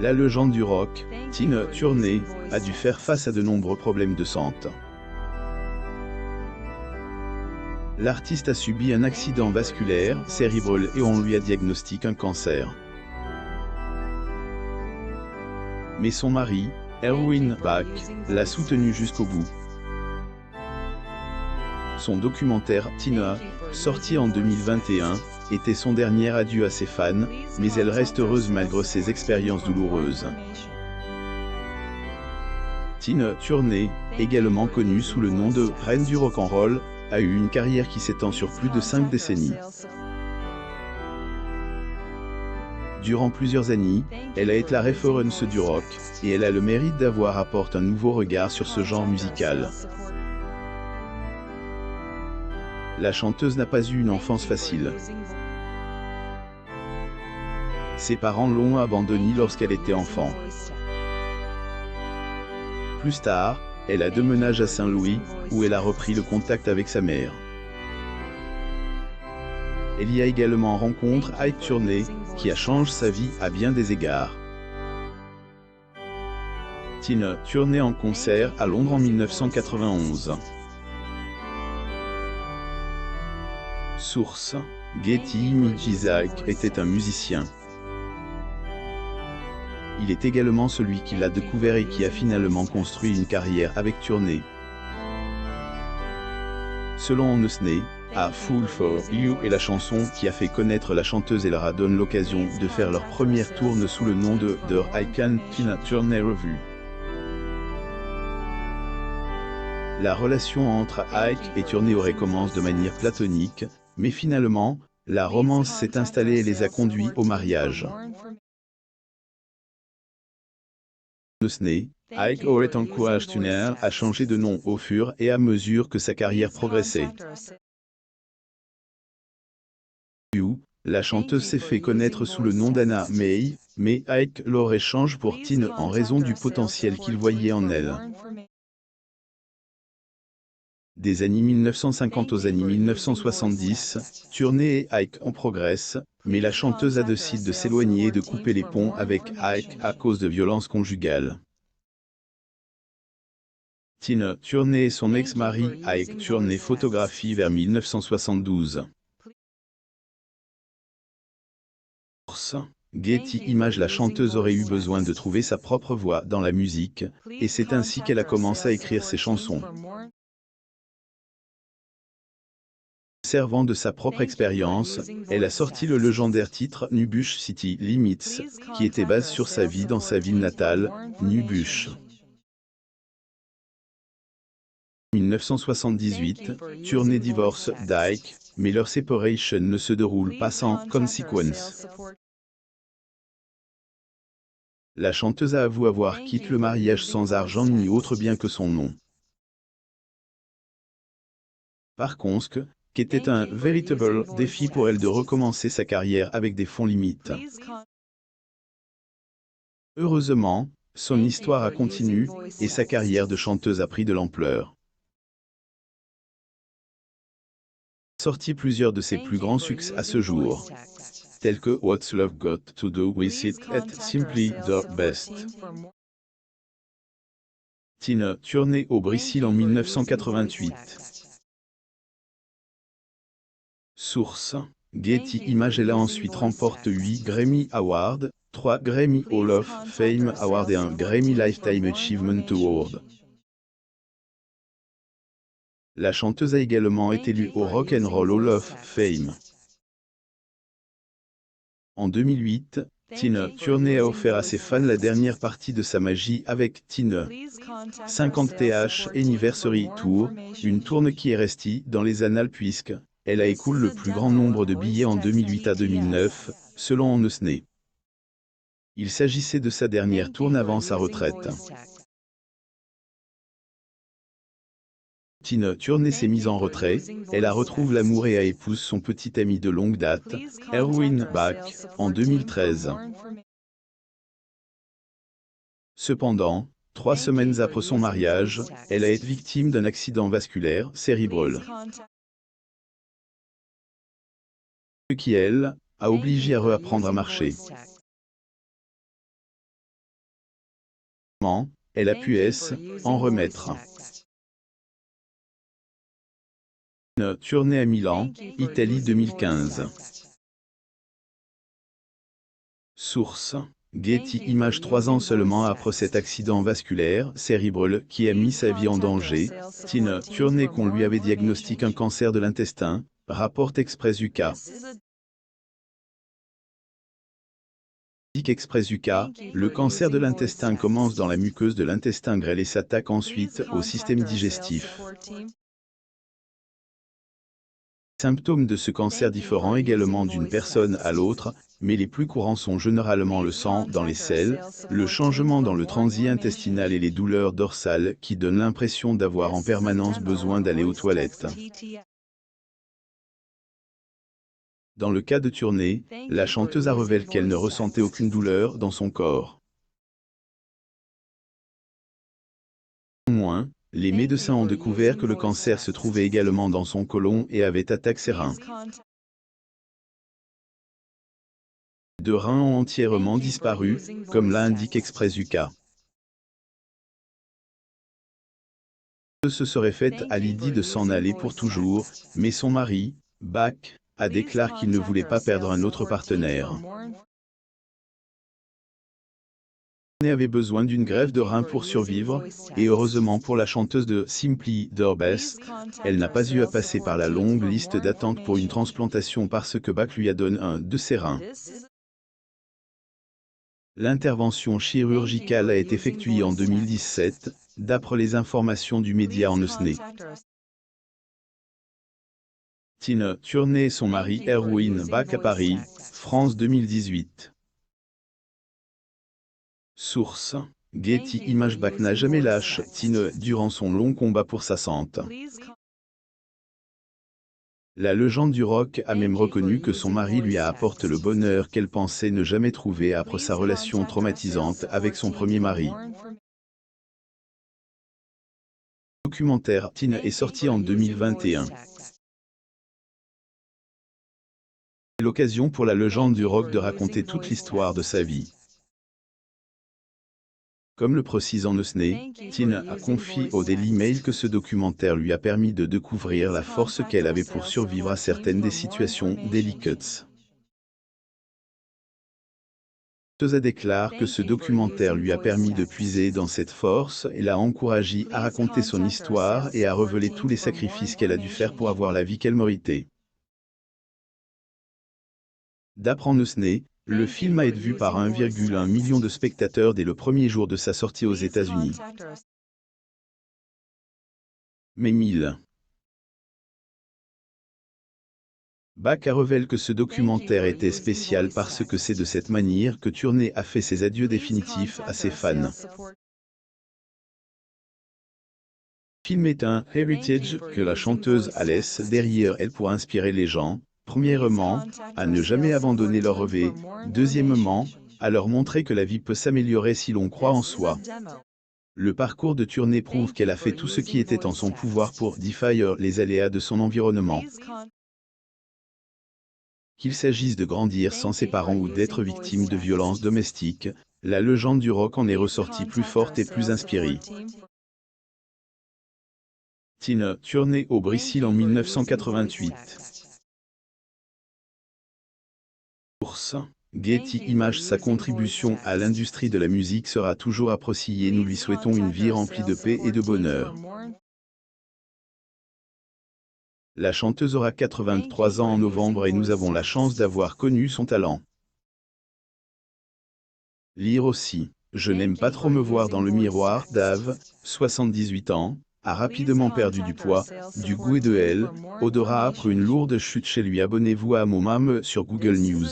La légende du rock, Tina Turner, a dû faire face à de nombreux problèmes de santé. L'artiste a subi un accident vasculaire cérébral et on lui a diagnostiqué un cancer. Mais son mari, Erwin Bach, l'a soutenu jusqu'au bout. Son documentaire « Tina », sorti en 2021, était son dernier adieu à ses fans, mais elle reste heureuse malgré ses expériences douloureuses. Tina Turner, également connue sous le nom de « Reine du rock'n'roll », a eu une carrière qui s'étend sur plus de 5 décennies. Durant plusieurs années, elle a été la référence du rock, et elle a le mérite d'avoir apporté un nouveau regard sur ce genre musical. La chanteuse n'a pas eu une enfance facile. Ses parents l'ont abandonnée lorsqu'elle était enfant. Plus tard, elle a déménagé à Saint-Louis, où elle a repris le contact avec sa mère. Elle y a également rencontré Ike Turner, qui a changé sa vie à bien des égards. Tina Turner en concert à Londres en 1991. Source: Getty Images. Isaac était un musicien. Il est également celui qui l'a découvert et qui a finalement construit une carrière avec Turner. Selon Onesney, A Fool for You est la chanson qui a fait connaître la chanteuse et leur a donné l'occasion de faire leur première tournée sous le nom de The Ike and Tina Turner Revue. La relation entre Ike et Turner aurait commencé de manière platonique, mais finalement, la romance s'est installée et les a conduits au mariage. Onesney, Ike aurait encouragé Turner à changer de nom au fur et à mesure que sa carrière progressait. La chanteuse s'est fait connaître sous le nom d'Anna May, mais Ike l'aurait changé pour Tina en raison du potentiel qu'il voyait en elle. Des années 1950 aux années 1970, Turner et Ike en progressent, mais la chanteuse a décidé de s'éloigner et de couper les ponts avec Ike à cause de violences conjugales. Tina Turner et son ex-mari Ike Turner photographient vers 1972. Getty Images. La chanteuse aurait eu besoin de trouver sa propre voix dans la musique, et c'est ainsi qu'elle a commencé à écrire ses chansons. Servant de sa propre expérience, elle a sorti le légendaire titre Nubush City Limits, qui était basé sur sa vie dans sa ville natale, Nubush. En 1978, Turner divorce d'Ike, mais leur séparation ne se déroule pas sans conséquences. La chanteuse a avoué avoir quitté le mariage sans argent ni autre bien que son nom. Par contre, qu'était un véritable défi pour elle de recommencer sa carrière avec des fonds limites. Heureusement, son histoire a continué, et sa carrière de chanteuse a pris de l'ampleur. Sorti plusieurs de ses plus grands succès à ce jour, tels que What's Love Got to Do With It et Simply the Best. Tina Turner au Brésil en 1988. Source: Getty Images. Elle a ensuite remporté 8 Grammy Awards, 3 Grammy Hall of Fame Awards et un Grammy Lifetime Achievement Award. La chanteuse a également été élue au Rock and Roll Hall of Fame. En 2008, Tina Turner a offert à ses fans la dernière partie de sa magie avec Tina 50th Anniversary Tour, une tournée qui est restée dans les annales puisque elle a écoulé le plus grand nombre de billets en 2008 à 2009, selon Onesney. Il s'agissait de sa dernière tournée avant sa retraite. Tina Turner s'est mise en retrait, elle a retrouvé l'amour et a épousé son petit ami de longue date, Erwin Bach, en 2013. Cependant, 3 semaines après son mariage, elle a été victime d'un accident vasculaire cérébral. Ce qui, elle, a obligé à reapprendre à marcher. Elle a pu en remettre. Une tournée à Milan, Italie 2015. Source: Getty Images. 3 ans seulement après cet accident vasculaire cérébral qui a mis sa vie en danger, Tina Turner qu'on lui avait diagnostiqué un cancer de l'intestin, rapporte Express UK. Express UK, le cancer de l'intestin commence dans la muqueuse de l'intestin grêle et s'attaque ensuite au système digestif. Les symptômes de ce cancer diffèrent également d'une personne à l'autre, mais les plus courants sont généralement le sang dans les selles, le changement dans le transit intestinal et les douleurs dorsales qui donnent l'impression d'avoir en permanence besoin d'aller aux toilettes. Dans le cas de Turner, la chanteuse a révélé qu'elle ne ressentait aucune douleur dans son corps. Néanmoins, les médecins ont découvert que le cancer se trouvait également dans son côlon et avait attaqué ses reins. 2 reins ont entièrement disparu, comme l'a indiqué Express UK. Elle se serait faite à l'idée de s'en aller pour toujours, mais son mari, Bach, a déclaré qu'il ne voulait pas perdre un autre partenaire. Elle avait besoin d'une greffe de rein pour survivre, et heureusement pour la chanteuse de Simply the Best, elle n'a pas eu à passer par la longue liste d'attente pour une transplantation parce que Bach lui a donné un de ses reins. L'intervention chirurgicale a été effectuée en 2017, d'après les informations du média en Usne. Tina Turner et son mari Erwin Bach à Paris, France 2018. Source: Getty Images. Bach n'a jamais lâché Tina durant son long combat pour sa santé. La légende du rock a même reconnu que son mari lui a apporté le bonheur qu'elle pensait ne jamais trouver après sa relation traumatisante avec son premier mari. Le documentaire Tina est sorti en 2021. C'est l'occasion pour la légende du rock de raconter toute l'histoire de sa vie. Comme le précise en Usne, Tina a confié au Daily Mail que ce documentaire lui a permis de découvrir la force qu'elle avait pour survivre à certaines des situations délicates. Elle déclare que ce documentaire lui a permis de puiser dans cette force et l'a encouragée à raconter son histoire et à révéler tous les sacrifices qu'elle a dû faire pour avoir la vie qu'elle méritait. D'après Usne, le film a été vu par 1,1 million de spectateurs dès le premier jour de sa sortie aux États-Unis. Mais 1000. Bach a révélé que ce documentaire était spécial parce que c'est de cette manière que Turner a fait ses adieux définitifs à ses fans. Le film est un heritage que la chanteuse a laissé derrière elle pour inspirer les gens, premièrement, à ne jamais abandonner leur rêve, deuxièmement, à leur montrer que la vie peut s'améliorer si l'on croit en soi. Le parcours de Turner prouve qu'elle a fait tout ce qui était en son pouvoir pour défier les aléas de son environnement. Qu'il s'agisse de grandir sans ses parents ou d'être victime de violences domestiques, la légende du rock en est ressortie plus forte et plus inspirée. Tina Turner au Brésil en 1988. Source: Getty Images. Sa contribution à l'industrie de la musique sera toujours appréciée et nous lui souhaitons une vie remplie de paix et de bonheur. La chanteuse aura 83 ans en novembre et nous avons la chance d'avoir connu son talent. Lire aussi: Je n'aime pas trop me voir dans le miroir. Dave, 78 ans, a rapidement perdu du poids, du goût et de elle, odorat après une lourde chute chez lui. Abonnez-vous à mon mame sur Google News.